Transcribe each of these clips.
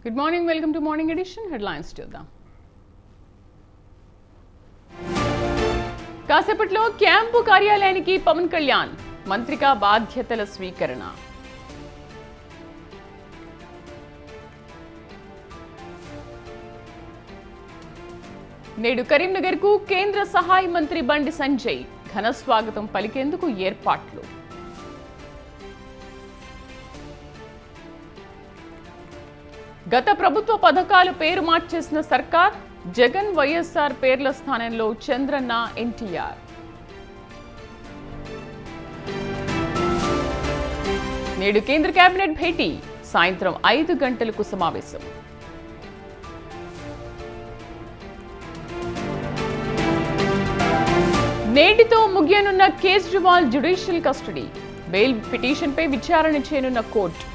Good morning, welcome to Morning Edition. Headlines చూద్దాం. కాసేపట్లో camp కార్యాలయానికి పవన్ కళ్యాణ్ మంత్రిగా బాధ్యతల స్వీకరణ. నేడు కరీంనగర్కు కేంద్ర సహాయ మంత్రి బండి సంజయ్ ఘన స్వాగతం పలికేందుకు ఏర్పాట్లు. గత ప్రభుత్వ పథకాలు పేరు మార్చేసిన సర్కార్, జగన్ వైఎస్ఆర్ పేర్ల స్థానంలో చంద్రన్న ఎన్టీఆర్. నేడు కేంద్ర కేబినెట్ భేటీ, సాయంత్రం 5 గంటలకు సమావేశం. నేటితో ముగియనున్న కేజ్రీవాల్ జ్యుడిషియల్ కస్టడీ, బెయిల్ పిటిషన్పై విచారణ చేయనున్న కోర్టు.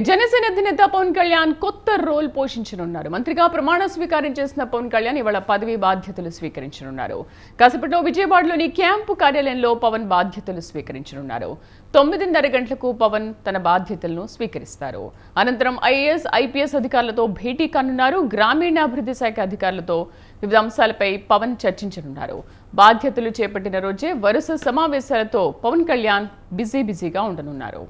జనసేన అధినేత పవన్ కళ్యాణ్ కొత్త రోల్ పోషించనున్నారు. మంత్రిగా ప్రమాణ స్వీకారం చేసిన పవన్ కళ్యాణ్ ఇవాళ పదవి బాధ్యతలు స్వీకరించనున్నారు. కాసేపట్లో విజయవాడలోని క్యాంపు కార్యాలయంలో పవన్ బాధ్యతలు స్వీకరించనున్నారు. 9:30 గంటలకు పవన్ తన బాధ్యతలను స్వీకరిస్తారు. అనంతరం ఐఏఎస్, ఐపీఎస్ అధికారులతో భేటీ కానున్నారు. గ్రామీణాభివృద్ధి శాఖ అధికారులతో వివిధ అంశాలపై పవన్ చర్చించనున్నారు. బాధ్యతలు చేపట్టిన రోజే వరుస సమావేశాలతో పవన్ కళ్యాణ్ బిజీగా ఉండనున్నారు.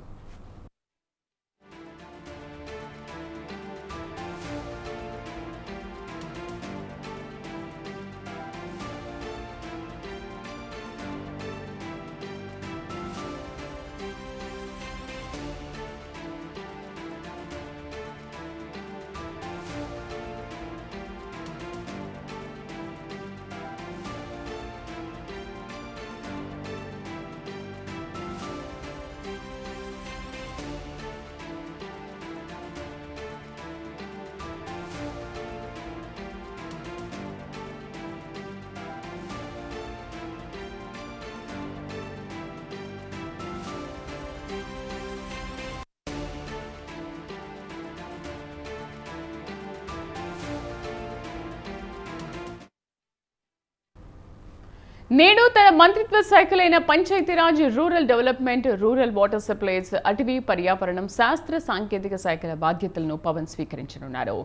నేడు తన మంత్రిత్వ శాఖలైన Panchayati Raj, rural development, rural water supplies, అటవీ పర్యావరణం, శాస్త్ర సాంకేతిక శాఖల బాధ్యతలను పవన్ స్వీకరించనున్నారు.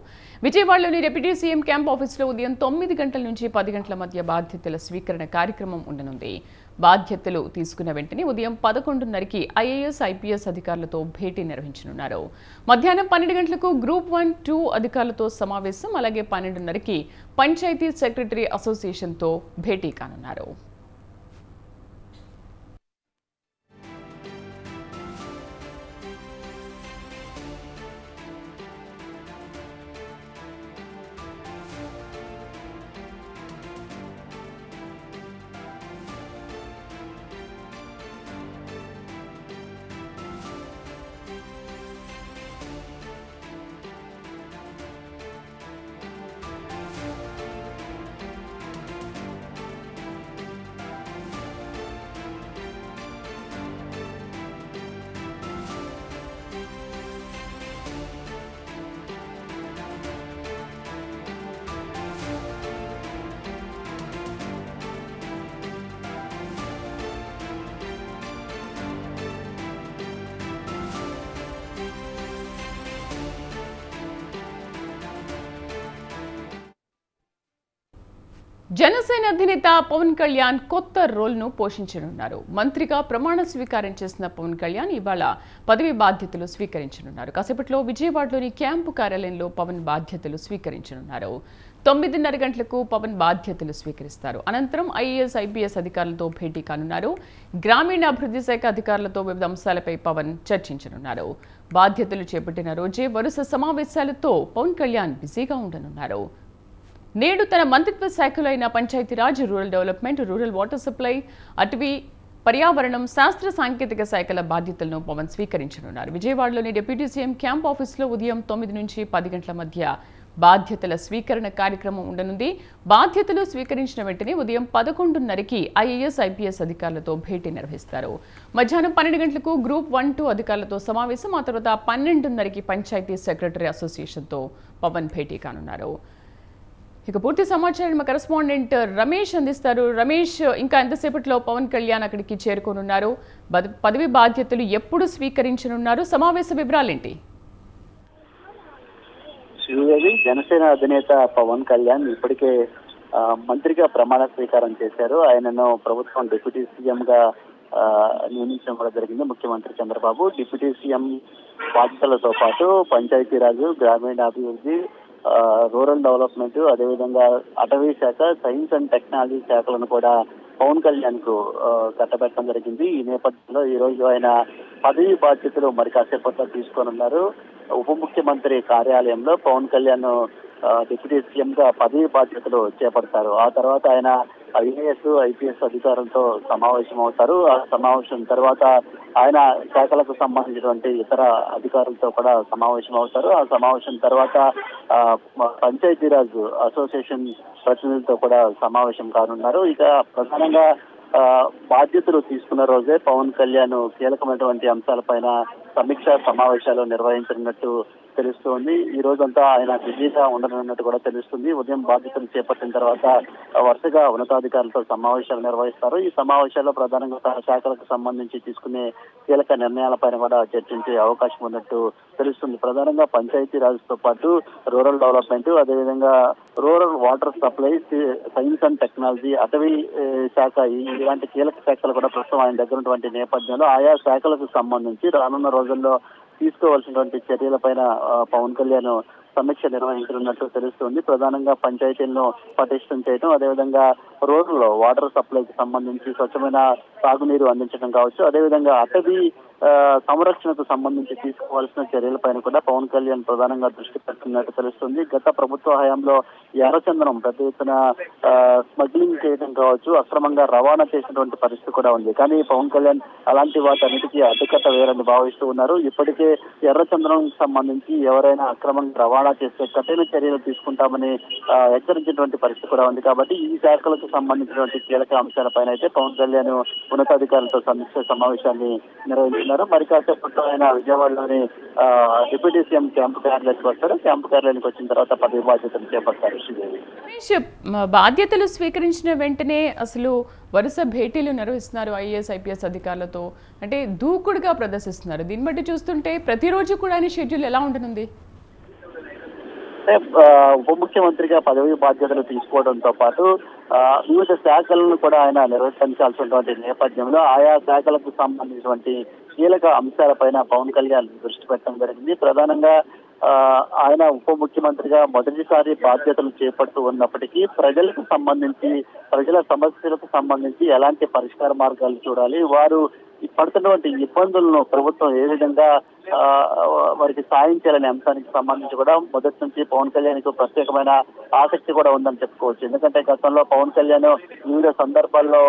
విజయవాడలోని డిప్యూటీ సీఎం క్యాంప్ ఆఫీసులో ఉదయం 9 గంటల నుంచి 10 గంటల మధ్య బాధ్యతల స్వీకరణ కార్యక్రమం ఉండనుంది. బాధ్యతలు తీసుకున్న వెంటనే ఉదయం 11:30కి ఐఏఎస్, ఐపీఎస్ అధికారులతో భేటీ నిర్వహించనున్నారు. మధ్యాహ్నం 12 గంటలకు గ్రూప్ 1, 2 అధికారులతో సమావేశం, అలాగే 12:30కి పంచాయతీ సెక్రటరీ అసోసియేషన్తో భేటీ కానున్నారు. జనసేన అధినేత పవన్ కళ్యాణ్ కొత్త రోల్ను పోషించనున్నారు. మంత్రిగా ప్రమాణ స్వీకారం చేసిన పవన్ కళ్యాణ్ ఇవాళ పదవి బాధ్యతలు స్వీకరించనున్నారు. కాసేపట్లో విజయవాడలోని క్యాంపు కార్యాలయంలో పవన్ బాధ్యతలు స్వీకరించనున్నారు. 9:30 గంటలకు పవన్ బాధ్యతలు స్వీకరిస్తారు. అనంతరం ఐఏఎస్, ఐపీఎస్ అధికారులతో భేటీ కానున్నారు. గ్రామీణాభివృద్ధి శాఖ అధికారులతో వివిధ అంశాలపై పవన్ చర్చించనున్నారు. బాధ్యతలు చేపట్టిన రోజే వరుస సమావేశాలతో పవన్ కళ్యాణ్ బిజీగా ఉండనున్నారు. నేడు తన మంత్రిత్వ శాఖలైన Panchayati Raj, rural development, rural water supply, అటవీ పర్యావరణం, శాస్త్ర సాంకేతిక శాఖల బాధ్యతలను పవన్ స్వీకరించనున్నారు. విజయవాడలోని డిప్యూటీ సీఎం క్యాంప్ ఆఫీసులో ఉదయం 9 నుంచి 10 గంటల మధ్య బాధ్యతల స్వీకరణ కార్యక్రమం ఉండనుంది. బాధ్యతలు స్వీకరించిన వెంటనే ఉదయం 11:30కి ఐఏఎస్, ఐపీఎస్ అధికారులతో భేటీ నిర్వహిస్తారు. మధ్యాహ్నం 12 గంటలకు గ్రూప్ 1-2 అధికారులతో సమావేశం. ఆ తర్వాత 12:30కి పంచాయతీ సెక్రటరీ అసోసియేషన్తో పవన్ భేటీ కానున్నారు. ఇక పూర్తి సమాచారం మా కరెస్పాండెంట్ రమేష్ అందిస్తారు. రమేష్, ఇంకా ఎంతసేపట్లో పవన్ కళ్యాణ్ అక్కడికి చేరుకోనున్నారు? పదవి బాధ్యతలు ఎప్పుడు స్వీకరించనున్నారు? సమావేశ వివరాలేంటి? శ్రీదేవి, జనసేన అధినేత పవన్ కళ్యాణ్ ఇప్పటికే మంత్రిగా ప్రమాణ స్వీకారం చేశారు. ఆయనను ప్రభుత్వం డిప్యూటీ సీఎం గా నియమించడం కూడా జరిగింది. ముఖ్యమంత్రి చంద్రబాబు డిప్యూటీ సీఎం బాధ్యతలతో పాటు పంచాయతీరాజు, గ్రామీణాభివృద్ధి, రూరల్ డెవలప్మెంట్, అదేవిధంగా అటవీ శాఖ, సైన్స్ అండ్ టెక్నాలజీ శాఖలను కూడా పవన్ కళ్యాణ్ కు కట్టబెట్టడం జరిగింది. ఈ నేపథ్యంలో ఈ రోజు ఆయన పదవి బాధ్యతలు మరి కాసేపట్లో తీసుకోనున్నారు. ఉప ముఖ్యమంత్రి కార్యాలయంలో పవన్ కళ్యాణ్ డిప్యూటీ సీఎం గా పదవి బాధ్యతలు చేపడతారు. ఆ తర్వాత ఆయన ఐఏఎస్, ఐపీఎస్ అధికారులతో సమావేశం అవుతారు. ఆ సమావేశం తర్వాత ఆయన శాఖలకు సంబంధించినటువంటి ఇతర అధికారులతో కూడా సమావేశం అవుతారు. ఆ సమావేశం తర్వాత పంచాయతీరాజ్ అసోసియేషన్ ప్రతినిధులతో కూడా సమావేశం కానున్నారు. ఇక ప్రధానంగా బాధ్యతలు తీసుకున్న రోజే పవన్ కళ్యాణ్ కీలకమైనటువంటి అంశాలపైన సమీక్షా సమావేశాలు నిర్వహించనున్నట్టు తెలుస్తోంది. ఈ రోజంతా ఆయన బిజీగా ఉండనున్నట్టు కూడా తెలుస్తుంది. ఉదయం బాధ్యతలు చేపట్టిన తర్వాత వరుసగా ఉన్నతాధికారులతో సమావేశాలు నిర్వహిస్తారు. ఈ సమావేశాల్లో ప్రధానంగా తన శాఖలకు సంబంధించి తీసుకునే కీలక నిర్ణయాలపైన కూడా చర్చించే అవకాశం ఉన్నట్టు తెలుస్తుంది. ప్రధానంగా పంచాయతీ రాజ్తో పాటు రూరల్ డెవలప్మెంట్, అదేవిధంగా rural water supply, science and technology, అటవీ శాఖ, ఇలాంటి కీలక శాఖలు కూడా ప్రస్తుతం ఆయన దగ్గర ఉన్నటువంటి నేపథ్యంలో ఆయా శాఖలకు సంబంధించి రానున్న రోజుల్లో తీసుకోవాల్సినటువంటి చర్యలపైన పవన్ కళ్యాణ్ సమీక్ష నిర్వహించనున్నట్టు తెలుస్తుంది. ప్రధానంగా పంచాయతీలను పటిష్టం చేయడం, అదేవిధంగా రూరల్ వాటర్ సప్లైకి సంబంధించి స్వచ్ఛమైన సాగునీరు అందించడం కావచ్చు, అదేవిధంగా అటవీ సంరక్షణకు సంబంధించి తీసుకోవాల్సిన చర్యలపైన కూడా పవన్ కళ్యాణ్ ప్రధానంగా దృష్టి పెడుతున్నట్టు తెలుస్తుంది. గత ప్రభుత్వ హయాంలో ఎర్రచందనం పెద్ద ఎత్తున స్మగ్లింగ్ చేయడం కావచ్చు, అక్రమంగా రవాణా చేసినటువంటి పరిస్థితి కూడా ఉంది. కానీ పవన్ కళ్యాణ్ అలాంటి వాటన్నిటికీ అడ్డుకట్ట వేయాలని భావిస్తూ ఉన్నారు. ఇప్పటికే ఎర్రచందనం సంబంధించి ఎవరైనా అక్రమంగా రవాణా చేస్తే కఠిన చర్యలు తీసుకుంటామని హెచ్చరించినటువంటి పరిస్థితి కూడా ఉంది. కాబట్టి ఈ శాఖలకు సంబంధించినటువంటి కీలక అంశాలపైన అయితే పవన్ కళ్యాణ్ ఉన్నతాధికారులతో సమీక్ష సమావేశాన్ని నిర్వహించారు. మరి కాసేపట్లో ఆయన విజయవాడలోని డిప్యూటీ సీఎం క్యాంపు కార్యాలయానికి వస్తారు. క్యాంపు కార్యాలయానికి వచ్చిన తర్వాత పదవి బాధ్యతలు చేపడతారు. బాధ్యతలు స్వీకరించిన వెంటనే అసలు వరుస భేటీలు నిర్వహిస్తున్నారు ఐఏఎస్, ఐపీఎస్ అధికారులతో. అంటే దూకుడుగా ప్రదర్శిస్తున్నారు. దీన్ని బట్టి చూస్తుంటే ప్రతిరోజు కూడా ఆయన షెడ్యూల్ ఎలా ఉండనుంది? ఉప ముఖ్యమంత్రిగా పదవి బాధ్యతలు తీసుకోవడంతో పాటు వివిధ శాఖలను కూడా ఆయన నిర్వర్తించాల్సినటువంటి నేపథ్యంలో ఆయా శాఖలకు సంబంధించినటువంటి కీలక అంశాలపైన పవన్ కళ్యాణ్ దృష్టి పెట్టడం జరిగింది. ప్రధానంగా ఆయన ఉప ముఖ్యమంత్రిగా మొదటిసారి బాధ్యతలు చేపడుతూ ఉన్నప్పటికీ ప్రజలకు సంబంధించి, ప్రజల సమస్యలకు సంబంధించి ఎలాంటి పరిష్కార మార్గాలు చూడాలి, వారు పడుతున్నటువంటి ఇబ్బందులను ప్రభుత్వం ఏ విధంగా వారికి సాయం చేయాలనే అంశానికి సంబంధించి కూడా మొదటి నుంచి పవన్ కళ్యాణ్ కు ప్రత్యేకమైన ఆసక్తి కూడా ఉందని చెప్పుకోవచ్చు. ఎందుకంటే గతంలో పవన్ కళ్యాణ్ వివిధ సందర్భాల్లో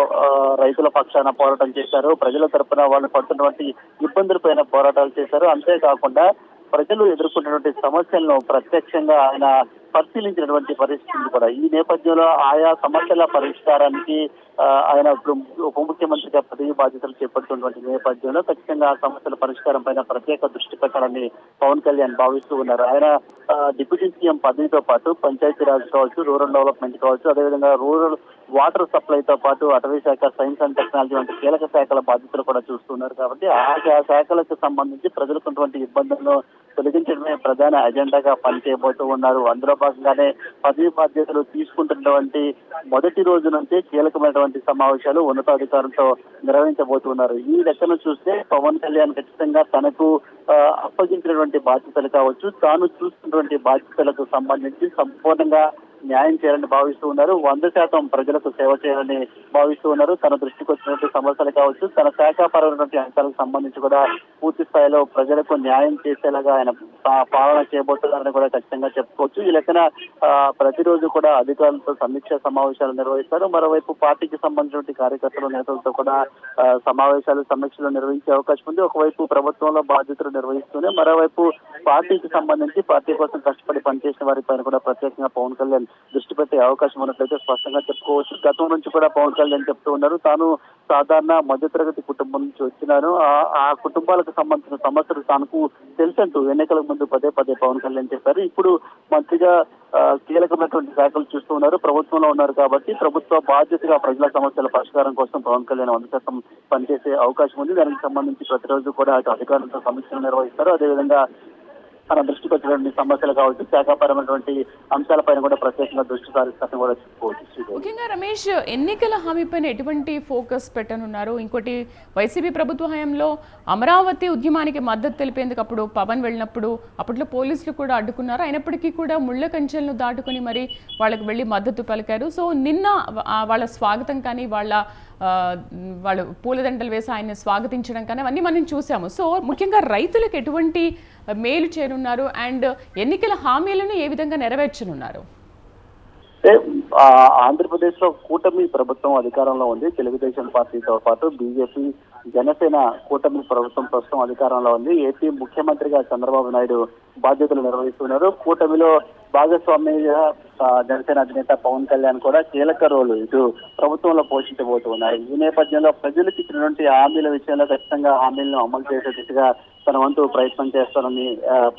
రైతుల పక్షాన పోరాటం చేశారు, ప్రజల తరపున వాళ్ళు పడుతున్నటువంటి ఇబ్బందులపైన పోరాటాలు చేశారు. అంతేకాకుండా ప్రజలు ఎదుర్కొన్నటువంటి సమస్యలను ప్రత్యక్షంగా ఆయన పరిశీలించినటువంటి పరిస్థితి కూడా. ఈ నేపథ్యంలో ఆయా సమస్యల పరిష్కారానికి ఆయన ఇప్పుడు ఉప ముఖ్యమంత్రిగా పదవి బాధ్యతలు చేపడుతున్నటువంటి నేపథ్యంలో ఖచ్చితంగా ఆ సమస్యల పరిష్కారం పైన ప్రత్యేక దృష్టి పెట్టాలని పవన్ కళ్యాణ్ భావిస్తూ ఉన్నారు. ఆయన డిప్యూటీ సీఎం పదవితో పాటు పంచాయతీరాజ్ కావచ్చు, రూరల్ డెవలప్మెంట్ కావచ్చు, అదేవిధంగా రూరల్ వాటర్ సప్లైతో పాటు అటవీ శాఖ, సైన్స్ అండ్ టెక్నాలజీ వంటి కీలక శాఖల బాధ్యతలు కూడా చూస్తున్నారు. కాబట్టి ఆ శాఖలకు సంబంధించి ప్రజలకు ఉన్నటువంటి ఇబ్బందులను తొలగించడమే ప్రధాన ఎజెండాగా పనిచేయబోతూ ఉన్నారు. అందులో భాగంగానే పదవి బాధ్యతలు తీసుకుంటున్నటువంటి మొదటి రోజు నుంచే కీలకమైనటువంటి సమావేశాలు ఉన్నతాధికారులతో నిర్వహించబోతున్నారు. ఈ లెక్కను చూస్తే పవన్ కళ్యాణ్ ఖచ్చితంగా తనకు అప్పగించినటువంటి బాధ్యతలు కావచ్చు, తాను చూస్తున్నటువంటి బాధ్యతలకు సంబంధించి సంపూర్ణంగా న్యాయం చేయాలని భావిస్తూ ఉన్నారు. 100% ప్రజలకు సేవ చేయాలని భావిస్తూ ఉన్నారు. తన దృష్టికి వచ్చినటువంటి సమస్యలు కావచ్చు, తన శాఖాపరమైనటువంటి అంశాలకు సంబంధించి కూడా పూర్తి స్థాయిలో ప్రజలకు న్యాయం చేసేలాగా ఆయన పాలన చేయబోతున్నారని కూడా ఖచ్చితంగా చెప్పుకోవచ్చు. ఈ లెక్కన ప్రతిరోజు కూడా అధికారులతో సమీక్ష సమావేశాలు నిర్వహిస్తారు. మరోవైపు పార్టీకి సంబంధించిన కార్యకర్తల నేతలతో కూడా సమీక్షలు నిర్వహించే అవకాశం ఉంది. ఒకవైపు ప్రభుత్వంలో బాధ్యతలు నిర్వహిస్తూనే మరోవైపు పార్టీకి సంబంధించి పార్టీ కోసం కష్టపడి పనిచేసిన వారిపైన కూడా ప్రత్యేకంగా పవన్ కళ్యాణ్ దృష్టి పెట్టే అవకాశం ఉన్నట్లయితే స్పష్టంగా చెప్పుకోవచ్చు. గతం నుంచి కూడా పవన్ కళ్యాణ్ చెప్తూ ఉన్నారు, తాను సాధారణ మధ్యతరగతి కుటుంబం నుంచి వచ్చినాను, ఆ కుటుంబాలకు సంబంధించిన సమస్యలు తనకు తెలుసంటూ ఎన్నికల ముందు పదే పవన్ కళ్యాణ్ చెప్పారు. ఇప్పుడు మంత్రిగా కీలకమైనటువంటి శాఖలు చూస్తూ ఉన్నారు, ప్రభుత్వంలో ఉన్నారు కాబట్టి ప్రభుత్వ బాధ్యతగా ప్రజల సమస్యల పరిష్కారం కోసం పవన్ కళ్యాణ్ 100% పనిచేసే అవకాశం ఉంది. దానికి సంబంధించి ప్రతిరోజు కూడా అధికారులతో సమీక్షలు నిర్వహిస్తారు. అదేవిధంగా తన దృష్టికి వచ్చినటువంటి సమస్యలు కావచ్చు, శాఖాపరమైనటువంటి అంశాలపైన కూడా ప్రత్యేకంగా దృష్టి సారిస్తారని కూడా చెప్పుకోవచ్చు. ముఖ్యంగా రమేష్, ఎన్నికల హామీపైన ఎటువంటి ఫోకస్ పెట్టనున్నారు? ఇంకోటి, వైసీపీ ప్రభుత్వ హయాంలో అమరావతి ఉద్యమానికి మద్దతు తెలిపేందుకు అప్పుడు పవన్ వెళ్ళినప్పుడు అప్పట్లో పోలీసులు కూడా అడ్డుకున్నారు. అయినప్పటికీ కూడా ముళ్ళ కంచెలను దాటుకుని మరి వాళ్ళకి వెళ్ళి మద్దతు పలికారు. సో నిన్న వాళ్ళ స్వాగతం కానీ వాళ్ళు పూలదండలు వేసి ఆయన్ని స్వాగతించడం కానీ అవన్నీ మనం చూసాము. సో ముఖ్యంగా రైతులకు ఎటువంటి మేలు చేరున్నారు అండ్ ఎన్నికల హామీలను ఏ విధంగా నెరవేర్చనున్నారు? ఆంధ్రప్రదేశ్ లో కూటమి ప్రభుత్వం అధికారంలో ఉంది. తెలుగుదేశం పార్టీతో పాటు బీజేపీ, జనసేన కూటమి ప్రభుత్వం ప్రస్తుతం అధికారంలో ఉంది. ఏపీ ముఖ్యమంత్రిగా చంద్రబాబు నాయుడు బాధ్యతలు నిర్వహిస్తున్నారు. కూటమిలో భాగస్వామిగా జనసేన అధినేత పవన్ కళ్యాణ్ కూడా కీలక రోలు ఇటు ప్రభుత్వంలో పోషించబోతున్నారు. ఈ నేపథ్యంలో ప్రజలకు ఇచ్చినటువంటి హామీల విషయంలో ఖచ్చితంగా హామీలను అమలు చేసే దిశగా తన వంతు ప్రయత్నం చేస్తానని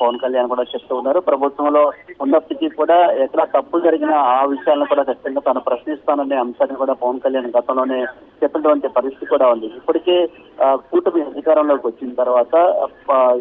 పవన్ కళ్యాణ్ కూడా చెప్తూ ఉన్నారు. ప్రభుత్వంలో ఉన్నప్పటికీ కూడా ఎక్కడ తప్పు జరిగినా ఆ విషయాలను కూడా ఖచ్చితంగా తాను ప్రశ్నిస్తాననే అంశాన్ని కూడా పవన్ కళ్యాణ్ గతంలోనే చెప్పినటువంటి పరిస్థితి కూడా ఉంది. ఇప్పటికే కూటమి అధికారంలోకి వచ్చిన తర్వాత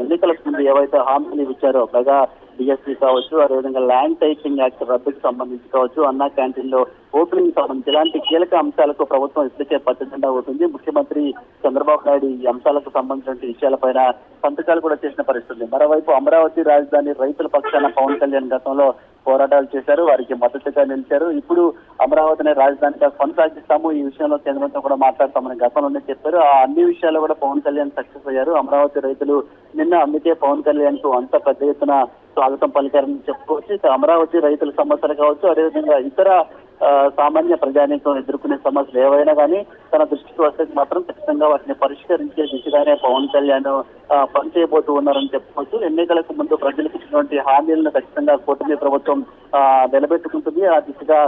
ఎన్నికలకు ముందు ఏవైతే హామీలు ఇచ్చారో, పైగా డిఎస్పీ కావచ్చు, అదేవిధంగా ల్యాండ్ టైటింగ్ యాక్ట్ రద్దుకు సంబంధించి కావచ్చు, అన్నా క్యాంటీన్ లో ఓపెనింగ్ సంబంధించి ఇలాంటి కీలక అంశాలకు ప్రభుత్వం ఇప్పటికే పచ్చజెండా అవుతుంది. ముఖ్యమంత్రి చంద్రబాబు నాయుడు ఈ అంశాలకు సంబంధించిన విషయాలపైన సంతకాలు కూడా చేసిన పరిస్థితి. మరోవైపు అమరావతి రాజధాని రైతుల పక్షాన పవన్ కళ్యాణ్ గతంలో పోరాటాలు చేశారు, వారికి మద్దతుగా నిలిచారు. ఇప్పుడు అమరావతిని రాజధానిగా కొనసాగిస్తాము, ఈ విషయంలో కేంద్రంతో కూడా మాట్లాడతామని గతంలోనే చెప్పారు. ఆ అన్ని విషయాల్లో కూడా పవన్ కళ్యాణ్ సక్సెస్ అయ్యారు. అమరావతి రైతులు నిన్న అందుకే పవన్ కళ్యాణ్ కు అంత పెద్ద ఎత్తున స్వాగతం పలికారని చెప్పుకోవచ్చు. అమరావతి రైతుల సమస్యలు కావచ్చు, అదేవిధంగా ఇతర సామాన్య ప్రజానీకం ఎదుర్కొనే సమస్యలు ఏవైనా కానీ తన దృష్టికి వస్తే మాత్రం ఖచ్చితంగా వాటిని పరిష్కరించే దిశగానే పవన్ కళ్యాణ్ పనిచేయబోతూ ఉన్నారని చెప్పుకోవచ్చు. ఎన్నికలకు ముందు ప్రజలకు ఇచ్చినటువంటి హామీలను ఖచ్చితంగా కూటమి ప్రభుత్వం నిలబెట్టుకుంటుంది, ఆ దిశగా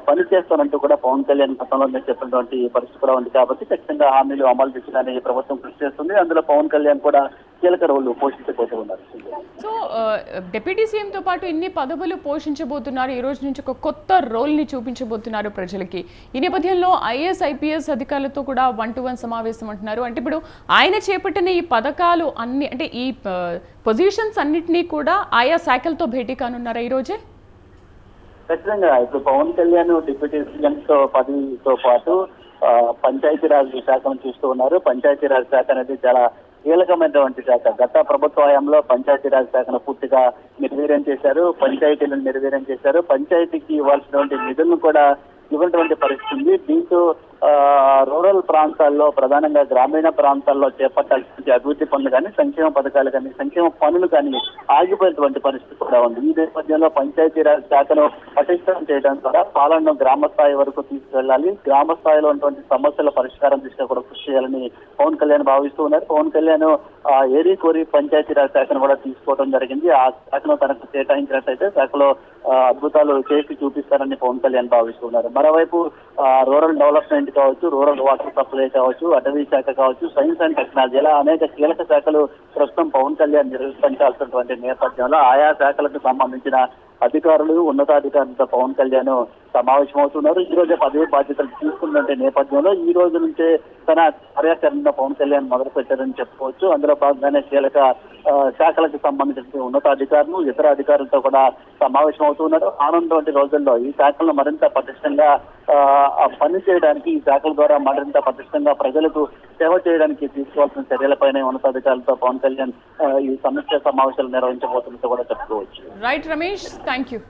పనిచేస్తానంటూ కూడా పవన్ కళ్యాణ్ గతంలో చెప్పినటువంటి పరిస్థితి కూడా ఉంది. కాబట్టి ఖచ్చితంగా హామీలు అమలు దిశగానే ఈ ప్రభుత్వం కృషి చేస్తుంది. అందులో పవన్ కళ్యాణ్ కూడా కీలక రోడ్లు పోషించబోతూ ఉన్నారు. సో డిప్యూటీ సీఎంతో పాటు ఇన్ని పదవులు పోషించబోతున్నారు, ఈ రోజు నుంచి ఒక కొత్త రోల్ ని చూపించబోతున్నారు ప్రజలకి. ఈ నేపథ్యంలో ఐఏఎస్ ఐపీఎస్ అధికారులతో కూడా 1-to-1 సమావేశం అంటున్నారు. అంటే ఇప్పుడు ఆయన చేపట్టిన ఈ పథకాలు అన్ని, అంటే ఈ పొజిషన్స్ అన్నిటినీ కూడా ఆయా శాఖలతో భేటీ కానున్నారా ఈ రోజే? ఖచ్చితంగా ఇప్పుడు పవన్ కళ్యాణ్ డిప్యూటీ సీఎం పదవితో పాటు పంచాయతీరాజ్ శాఖను చూస్తూ ఉన్నారు. పంచాయతీరాజ్ శాఖ అనేది చాలా కీలకమైనటువంటి శాఖ. గత ప్రభుత్వ హయాంలో పంచాయతీరాజ్ శాఖను పూర్తిగా నిర్వీర్యం చేశారు, పంచాయతీలను నిర్వీర్యం చేశారు. పంచాయతీకి ఇవ్వాల్సినటువంటి నిధులను కూడా ఇవ్వనటువంటి పరిస్థితి ఉంది. దీంతో రూరల్ ప్రాంతాల్లో, ప్రధానంగా గ్రామీణ ప్రాంతాల్లో చేపట్టాల్సిన అభివృద్ధి పనులు కానీ, సంక్షేమ పథకాలు కానీ, సంక్షేమ పనులు కానీ ఆగిపోయినటువంటి పరిస్థితి కూడా ఉంది. ఈ నేపథ్యంలో పంచాయతీరాజ్ శాఖను పటిష్టం చేయడం ద్వారా పాలనను గ్రామ స్థాయి వరకు తీసుకెళ్లాలి, గ్రామ స్థాయిలో ఉన్నటువంటి సమస్యల పరిష్కారం దిశగా కూడా కృషి చేయాలని పవన్ కళ్యాణ్ భావిస్తూ ఉన్నారు. పవన్ కళ్యాణ్ ఏరి కోరి పంచాయతీరాజ్ శాఖను కూడా తీసుకోవడం జరిగింది. ఆ శాఖను తనకు కేటాయించినట్లయితే శాఖలో అద్భుతాలు చేసి చూపిస్తారని పవన్ కళ్యాణ్ భావిస్తున్నారు. మరోవైపు రూరల్ డెవలప్మెంట్ కావచ్చు, రూరల్ వాటర్ సప్లై కావచ్చు, అటవీ శాఖ కావచ్చు, సైన్స్ అండ్ టెక్నాలజీ, ఇలా అనేక కీలక శాఖలు ప్రస్తుతం పవన్ కళ్యాణ్ నిర్వహించాల్సినటువంటి నేపథ్యంలో ఆయా శాఖలకు సంబంధించిన అధికారులు, ఉన్నతాధికారులతో పవన్ కళ్యాణ్ సమావేశమవుతున్నారు. ఈ రోజే పదవి బాధ్యతలు తీసుకున్నటువంటి నేపథ్యంలో ఈ రోజు నుంచే తన కార్యాచరణ పవన్ కళ్యాణ్ మొదలు పెట్టారని చెప్పుకోవచ్చు. అందులో భాగంగానే కీలక శాఖలకు సంబంధించిన ఉన్నతాధికారులు, ఇతర అధికారులతో కూడా సమావేశం అవుతున్నారు. ఆనందం రోజుల్లో ఈ శాఖలను మరింత పటిష్టంగా పని చేయడానికి, ఈ శాఖల ద్వారా మరింత పటిష్టంగా ప్రజలకు సేవ చేయడానికి తీసుకోవాల్సిన చర్యలపైన ఉన్నతాధికారులతో పవన్ కళ్యాణ్ ఈ సమీక్ష సమావేశాలు నిర్వహించబోతున్నట్టు కూడా చెప్పుకోవచ్చు. Right Ramesh, thank you.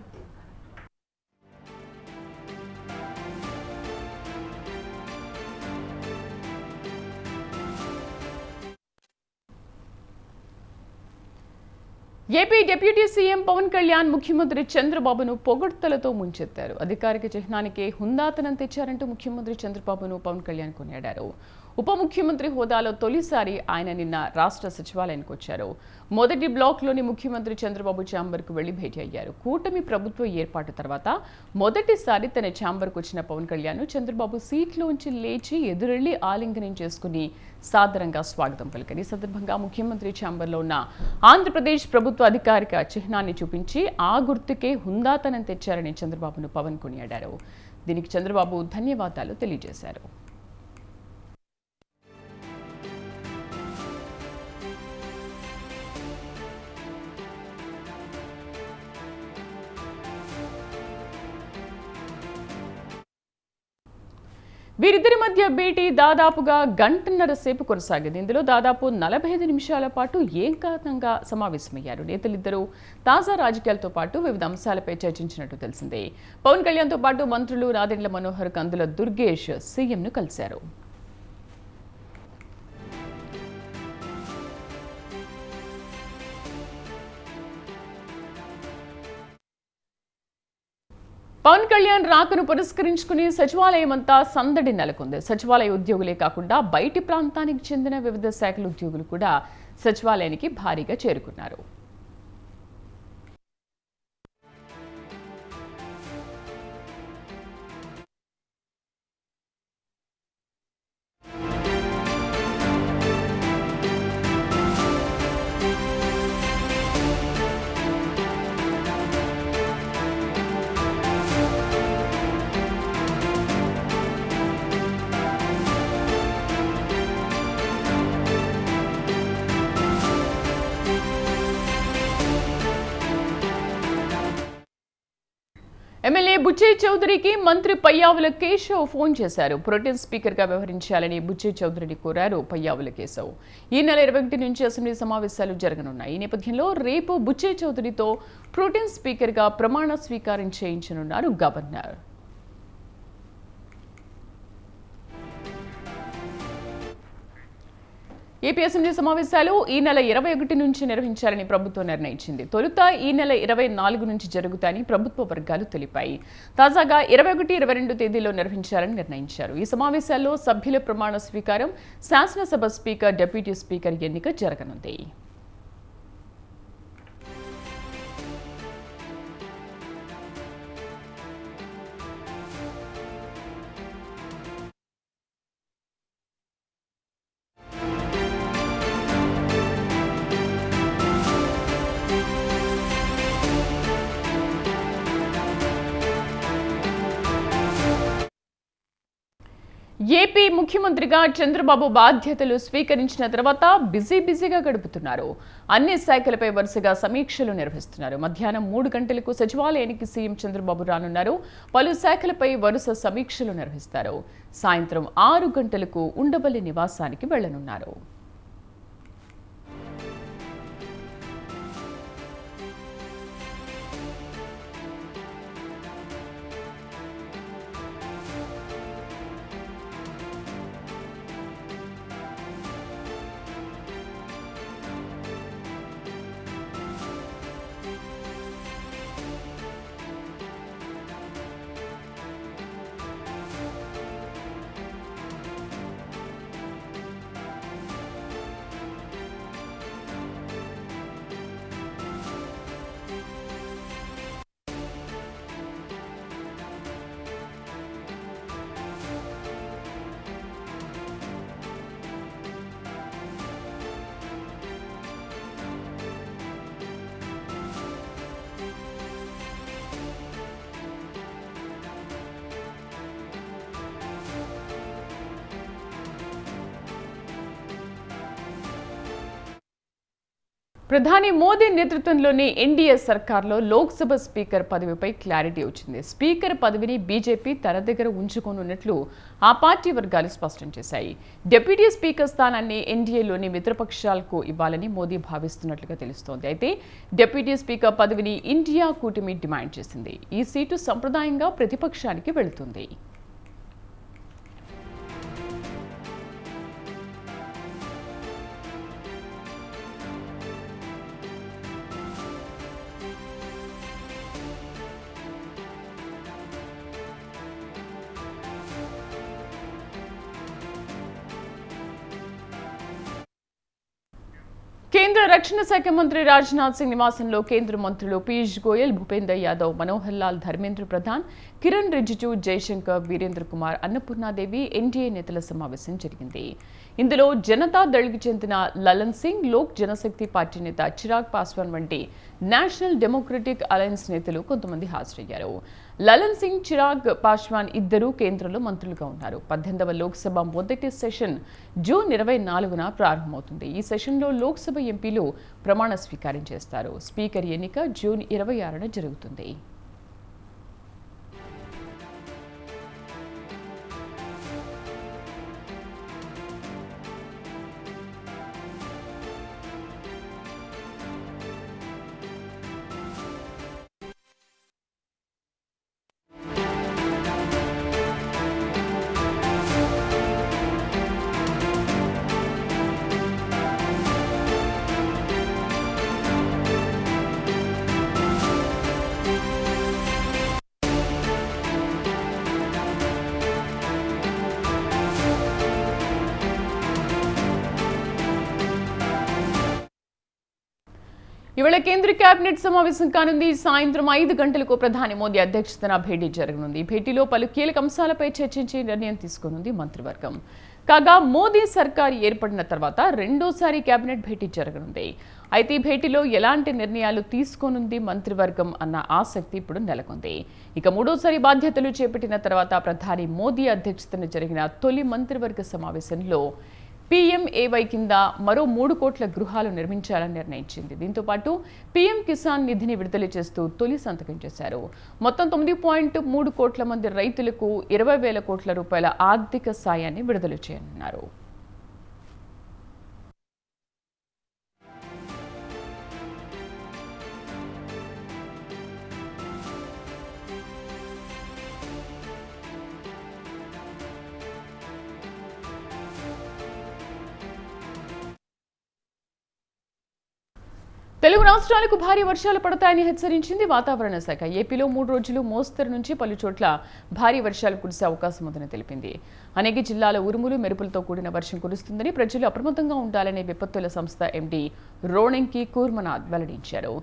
AP deputy CM Pawan Kalyan ముఖ్యమంత్రి చంద్రబాబును పొగడ్తలతో ముంచెత్తారు. అధికారిక చిహ్నానికి హుందాతనం తెచ్చారంటూ ముఖ్యమంత్రి చంద్రబాబును పవన్ కళ్యాణ్ కొనియాడారు. ఉప ముఖ్యమంత్రి హోదాలో తొలిసారి ఆయన నిన్న రాష్ట్ర సచివాలయానికి వచ్చారు. మొదటి బ్లాక్లోని ముఖ్యమంత్రి చంద్రబాబు ఛాంబర్కు వెళ్లి భేటీ అయ్యారు. కూటమి ప్రభుత్వ ఏర్పాటు తర్వాత మొదటిసారి తన ఛాంబర్కు వచ్చిన పవన్ కళ్యాణ్ చంద్రబాబు సీట్లోంచి లేచి ఎదురెళ్లి ఆలింగనం చేసుకుని సాదరంగా స్వాగతం పలికారు. ఈ సందర్భంగా ముఖ్యమంత్రి ఛాంబర్లో ఉన్న ఆంధ్రప్రదేశ్ ప్రభుత్వ అధికారిక చిహ్నాన్ని చూపించి ఆ గుర్తుకే హుందాతనం తెచ్చారని చంద్రబాబును పవన్ కొనియాడారు. దీనికి చంద్రబాబు ధన్యవాదాలు తెలియజేశారు. వీరిద్దరి మధ్య భేటీ దాదాపుగా గంటన్నర సేపు కొనసాగింది. ఇందులో దాదాపు 45 నిమిషాల పాటు ఏకాంతంగా సమావేశమయ్యారు. నేతలిద్దరూ తాజా రాజకీయాలతో పాటు వివిధ అంశాలపై చర్చించినట్టు తెలిసిందే. పవన్ కళ్యాణ్తో పాటు మంత్రులు నాదెండ్ల మనోహర్, కందుల దుర్గేష్ సీఎంను కలిశారు. పవన్ కళ్యాణ్ రాకను పురస్కరించుకుని సచివాలయం అంతా సందడి నెలకొంది. సచివాలయ ఉద్యోగులే కాకుండా బయటి ప్రాంతానికి చెందిన వివిధ శాఖల ఉద్యోగులు కూడా సచివాలయానికి భారీగా చేరుకున్నారు. ఎమ్మెల్యే బుచ్చే చౌదరికి మంత్రి పయ్యావుల కేశవ్ ఫోన్ చేశారు. ప్రోటెం స్పీకర్గా వ్యవహరించాలని బుచ్చే చౌదరిని కోరారు పయ్యావుల కేశవ్. ఈ నెల 21 నుంచి అసెంబ్లీ సమావేశాలు జరగనున్నాయి. ఈ నేపథ్యంలో రేపు బుచ్చే చౌదరితో ప్రోటెం స్పీకర్గా ప్రమాణ స్వీకారం చేయించనున్నారు గవర్నర్. ఏపీ అసెంబ్లీ సమావేశాలు ఈ నెల 21 నుంచి నిర్వహించాలని ప్రభుత్వం నిర్ణయించింది. తొలుత ఈ నెల 24 నుంచి జరుగుతాయని ప్రభుత్వ వర్గాలు తెలిపాయి. తాజాగా 21, 22 తేదీలో నిర్వహించాలని నిర్ణయించారు. ఈ సమావేశాల్లో సభ్యుల ప్రమాణ స్వీకారం, శాసనసభ స్పీకర్, డిప్యూటీ స్పీకర్ ఎన్నిక జరగనుంది. ఏపీ ముఖ్యమంత్రిగా చంద్రబాబు బాధ్యతలు స్వీకరించిన తర్వాత బిజీగా గడుపుతున్నారు. అన్ని శాఖలపై వరుసగా సమీక్షలు నిర్వహిస్తున్నారు. మధ్యాహ్నం 3 గంటలకు సచివాలయానికి సీఎం చంద్రబాబు రానున్నారు. పలు శాఖలపై వరుస సమీక్షలు నిర్వహిస్తారు. సాయంత్రం 6 గంటలకు ఉండవల్లి నివాసానికి వెళ్లనున్నారు. ప్రధాని మోదీ నేతృత్వంలోని ఎన్డీఏ సర్కార్లో లోక్సభ స్పీకర్ పదవిపై క్లారిటీ వచ్చింది. స్పీకర్ పదవిని బీజేపీ తన దగ్గర ఉంచుకోనున్నట్లు ఆ పార్టీ వర్గాలు స్పష్టం చేశాయి. డిప్యూటీ స్పీకర్ స్థానాన్ని ఎన్డీఏలోని మిత్రపక్షాలకు ఇవ్వాలని మోదీ భావిస్తున్నట్లుగా తెలుస్తోంది. అయితే డిప్యూటీ స్పీకర్ పదవిని ఇండియా కూటమి డిమాండ్ చేసింది. ఈ సీటు సంప్రదాయంగా ప్రతిపక్షానికి వెళుతుంది. కేంద్ర రక్షణ శాఖ మంత్రి రాజ్నాథ్ సింగ్ నివాసంలో కేంద్ర మంత్రులు పీయూష్ గోయల్, భూపేందర్ యాదవ్, మనోహర్ లాల్, ధర్మేంద్ర ప్రధాన్, కిరణ్ రిజిజు, జైశంకర్, వీరేంద్ర కుమార్, అన్నపూర్ణాదేవి ఎన్డీఏ నేతల సమావేశం జరిగింది. ఇందులో జనతా దళ్కి చెందిన లలన్ సింగ్, లోక్ జనశక్తి పార్టీ నేత చిరాగ్ పాస్వాన్ వంటి నేషనల్ డెమోక్రటిక్ అలయన్స్ నేతలు కొంతమంది హాజరయ్యారు. లలన్ సింగ్, చిరాగ్ పాస్వాన్ ఇద్దరూ కేంద్రంలో మంత్రులుగా ఉన్నారు. 18వ లోక్సభ మొదటి సెషన్ జూన్ 24న ప్రారంభమవుతుంది. ఈ సెషన్లో లోక్సభ ఎంపీలు ప్రమాణ స్వీకారం చేస్తారు. స్పీకర్ ఎన్నిక జూన్ 26న జరుగుతుంది. ఇవాళ కేంద్ర కేబినెట్ సమావేశం కానుంది. సాయంత్రం 5 గంటలకు ప్రధాని మోదీ అధ్యక్షతన భేటీ జరగనుంది. భేటీలో పలు కీలక అంశాలపై చర్చించి నిర్ణయం తీసుకోనుంది మంత్రివర్గం. కాగా మోదీ సర్కారు ఏర్పడిన తర్వాత రెండోసారి కేబినెట్ భేటీ జరగనుంది. అయితే ఈ భేటీలో ఎలాంటి నిర్ణయాలు తీసుకోనుంది మంత్రివర్గం అన్న ఆసక్తి ఇప్పుడు నెలకొంది. ఇక మూడోసారి బాధ్యతలు చేపట్టిన తర్వాత ప్రధాని మోదీ అధ్యక్షతన జరిగిన తొలి మంత్రివర్గ సమావేశంలో పీఎంఏవై కింద మరో 3 కోట్ల గృహాలు నిర్మించాలని నిర్ణయించింది. దీంతో పాటు పీఎం కిసాన్ నిధిని విడుదల చేస్తూ తొలి సంతకం చేశారు. మొత్తం 9.3 కోట్ల మంది రైతులకు 20,000 కోట్ల రూపాయల ఆర్థిక సాయాన్ని విడుదల చేయనున్నారు. తెలుగు రాష్ట్రాలకు భారీ వర్షాలు పడతాయని హెచ్చరించింది వాతావరణ శాఖ. ఏపీలో 3 రోజులు మోస్తరు నుంచి పలు చోట్ల భారీ వర్షాలు కురిసే అవకాశం ఉందని తెలిపింది. అనేక జిల్లాల ఉరుములు, మెరుపులతో కూడిన వర్షం కురుస్తుందని ప్రజలు అప్రమత్తంగా ఉండాలని విపత్తుల సంస్థ ఎండీ రోణంకి కూర్మనాథ్ వెల్లడించారు.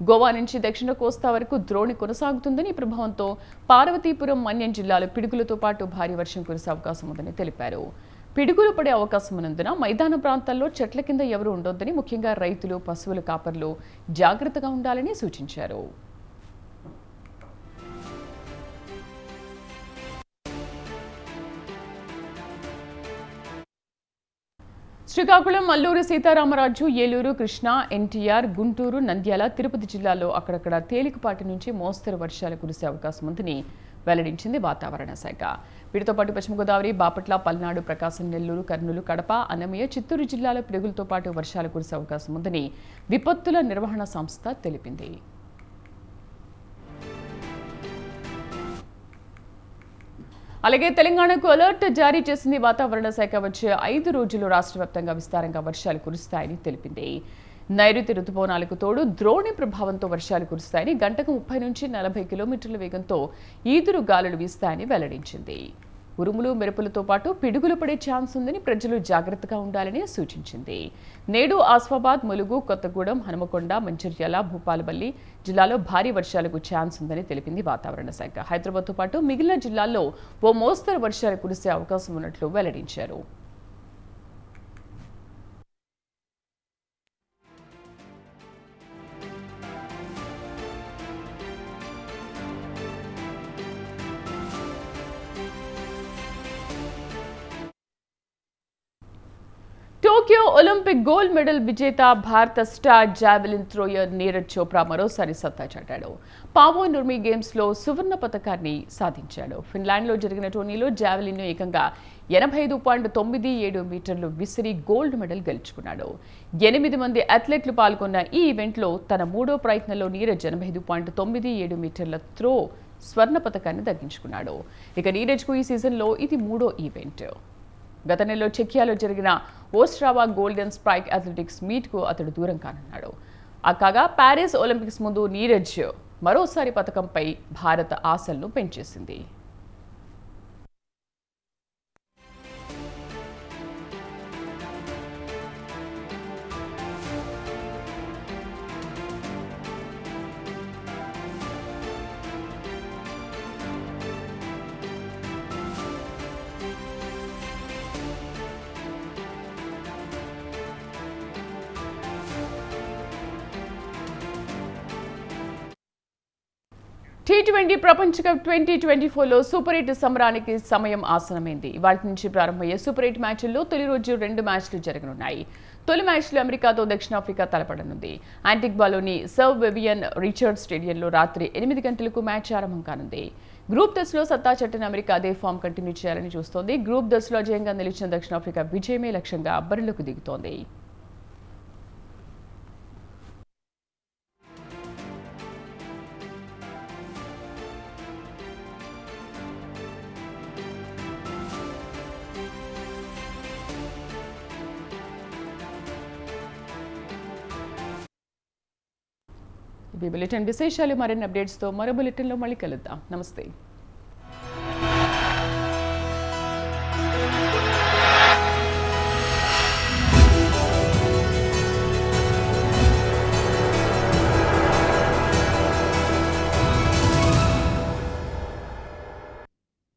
గోవా నుంచి దక్షిణ కోస్తా వరకు ద్రోణి కొనసాగుతుందని, ఈ ప్రభావంతో పార్వతీపురం, మన్యం జిల్లాలో పిడుగులతో పాటు భారీ వర్షం కురిసే అవకాశం ఉందని తెలిపారు. పిడుగులు పడే అవకాశం ఉన్నందున మైదాన ప్రాంతాల్లో చెట్ల కింద ఎవరు ఉండొద్దని, ముఖ్యంగా రైతులు, పశువుల కాపర్లు జాగ్రత్తగా ఉండాలని సూచించారు. శ్రీకాకుళం, అల్లూరు సీతారామరాజు, ఏలూరు, కృష్ణా, ఎన్టీఆర్, గుంటూరు, నంద్యాల, తిరుపతి జిల్లాల్లో అక్కడక్కడ తేలికపాటి నుంచి మోస్తరు వర్షాలు కురిసే అవకాశం ఉందని వెల్లడించింది వాతావరణ శాఖ. వీటితో పాటు పశ్చిమ గోదావరి, బాపట్ల, పల్నాడు, ప్రకాశం, నెల్లూరు, కర్నూలు, కడప, అన్నమయ్య, చిత్తూరు జిల్లాల పిడుగులతో పాటు వర్షాలు కురిసే అవకాశం ఉందని విపత్తుల నిర్వహణ సంస్థ తెలిపింది. అలాగే తెలంగాణకు అలర్ట్ జారీ చేసింది వాతావరణ శాఖ. వచ్చే 5 రోజులు రాష్ట్ర వ్యాప్తంగా విస్తారంగా వర్షాలు కురుస్తాయని తెలిపింది. నైరుతి రుతుపవనాలకు తోడు ద్రోణి ప్రభావంతో వర్షాలు కురుస్తాయని, గంటకు 30 నుంచి 40 కిలోమీటర్ల వేగంతో ఈదురు గాలులు వీస్తాయని వెల్లడించింది. ఉరుములు, మెరుపులతో పాటు పిడుగులు పడే ఛాన్స్ ఉందని, ప్రజలు జాగ్రత్తగా ఉండాలని సూచించింది. నేడు ఆసిఫాబాద్, ములుగు, కొత్తగూడెం, హనుమకొండ, మంచిర్యాల, భూపాలపల్లి జిల్లాలో భారీ వర్షాలకు ఛాన్స్ ఉందని తెలిపింది వాతావరణ శాఖ. హైదరాబాద్తో పాటు మిగిలిన జిల్లాల్లో ఓ మోస్తరు వర్షాలు కురిసే అవకాశం ఉన్నట్లు వెల్లడించారు. టోక్యో ఒలింపిక్ గోల్డ్ మెడల్ విజేత భారత star javelin thrower Neeraj Chopra మరోసారి సత్తా చాటాడు. పావో నుర్మి గేమ్స్లో సువర్ణ పతకాన్ని సాధించాడు. ఫిన్లాండ్లో జరిగిన టోర్నీలో జావెలిన్ ఏకంగా 85.97 మీటర్లు విసిరి గోల్డ్ మెడల్ గెలుచుకున్నాడు. 8 మంది అథ్లెట్లు పాల్గొన్న ఈ ఈవెంట్లో తన 3వ ప్రయత్నంలో నీరజ్ 85.97 మీటర్ల త్రో స్వర్ణ పతకాన్ని దక్కించుకున్నాడు. ఇక నీరజ్కు ఈ సీజన్లో ఇది 3వ ఈవెంట్. గత నెలలో చెకియాలో జరిగిన ఓస్ట్రావా గోల్డెన్ స్ప్రైక్ అథ్లెటిక్స్ మీట్కు అతడు దూరం కానున్నాడు. కాగా ప్యారిస్ ఒలింపిక్స్ ముందు నీరజ్ మరోసారి పతకంపై భారత ఆశలను పెంచేసింది. T20 ప్రపంచ కప్ 2024లో సూపర్ 8 సమరానికి సమయం ఆసన్నమైంది. ఇవాళ నుంచి ప్రారంభమయ్యే సూపర్ 8 మ్యాచ్ల్లో తొలి రోజు 2 మ్యాచ్లు జరగనున్నాయి. తొలి మ్యాచ్లో అమెరికాతో దక్షిణాఫ్రికా తలపడనుంది. యాంటిగ్వాలోని సర్ వివియన్ రిచర్డ్ స్టేడియంలో రాత్రి 8 గంటలకు మ్యాచ్ ఆరంభం కానుంది. గ్రూప్ దశలో సత్తా చెట్టిన అమెరికా అదే ఫామ్ కంటిన్యూ చేయాలని చూస్తోంది. గ్రూప్ దశలో అజయంగా నిలిచిన దక్షిణాఫ్రికా విజయమే లక్ష్యంగా బరిలోకి దిగుతోంది. ఈ బులెటిన్ విశేషాలు మరిన్ని అప్డేట్స్తో మరో బులెటిన్లో మళ్ళీ కలుద్దాం. నమస్తే.